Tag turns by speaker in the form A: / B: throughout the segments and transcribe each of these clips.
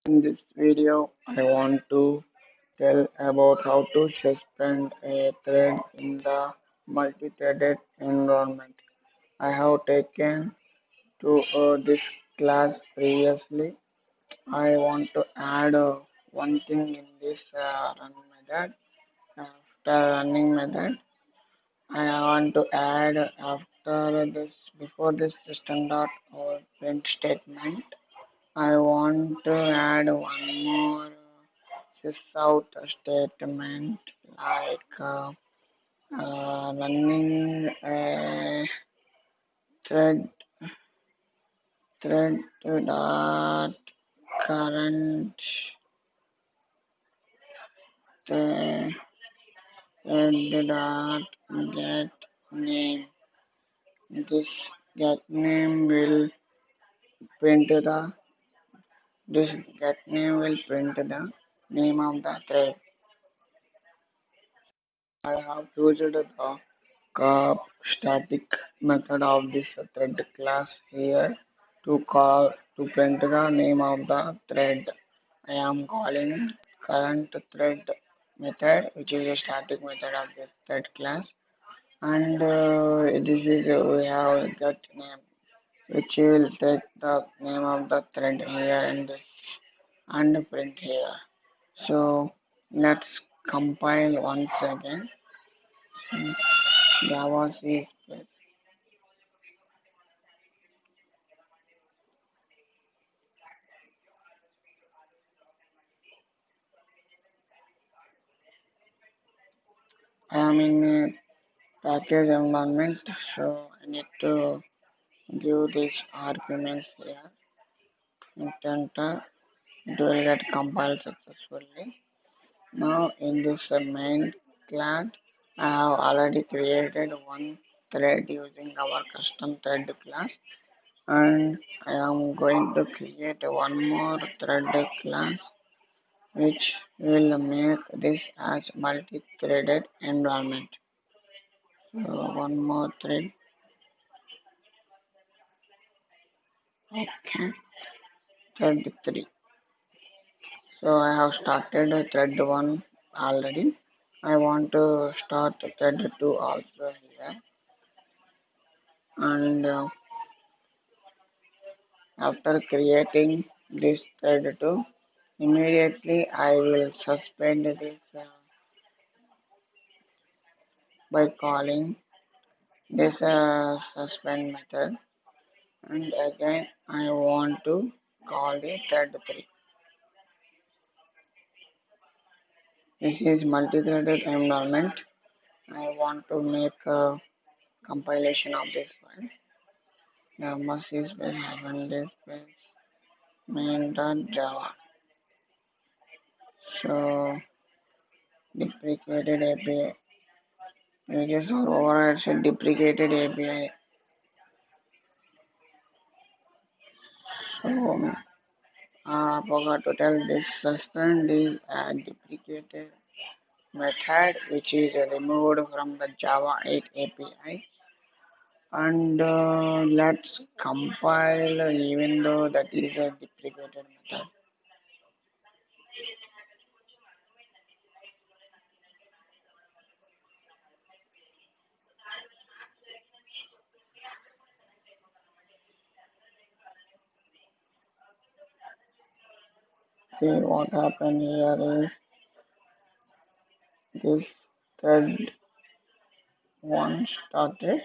A: In this video, I want to tell about how to suspend a thread in the multi-threaded environment. I have taken to this class previously. I want to add one thing in this run method. After running method, I want to add after this before this standard or print statement. I want to add one more out statement like running a thread thread dot current thread dot get name. This get name will print the this get name will print the name of the thread. I have used the static method of this thread class here to print the name of the thread. I am calling current thread method, which is a static method of this thread class, and this is we have get name, which will take the name of the thread here and this and print here. So let's compile once again. Java is I am in a package environment, so I need to give these arguments here. Hit enter. It will get compiled successfully. Now in this main class, I have already created one thread using our custom thread class, and I am going to create one more thread class which will make this as multi-threaded environment. So one more thread. Okay. Thread 3. So I have started thread 1 already. I want to start thread 2 also here. And after creating this thread 2, immediately I will suspend this by calling this suspend method. And again I want to call the thread 3. This is multi-threaded environment. I want to make a compilation of this file. The must is this main.java. So deprecated API. Various or overrides a deprecated API. So forgot to tell this suspend is a deprecated method which is removed from the Java 8 API. And let's compile even though that is a deprecated method. See what happened here is this thread 1 started,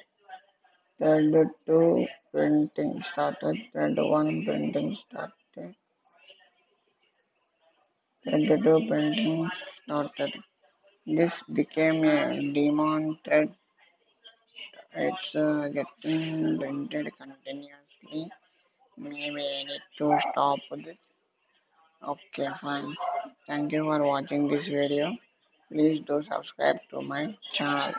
A: thread 2 printing started, thread 1 printing started, thread 2 printing started. This became a daemon thread. It's getting printed continuously. Maybe I need to stop this. Okay, fine. Thank you for watching this video. Please do subscribe to my channel.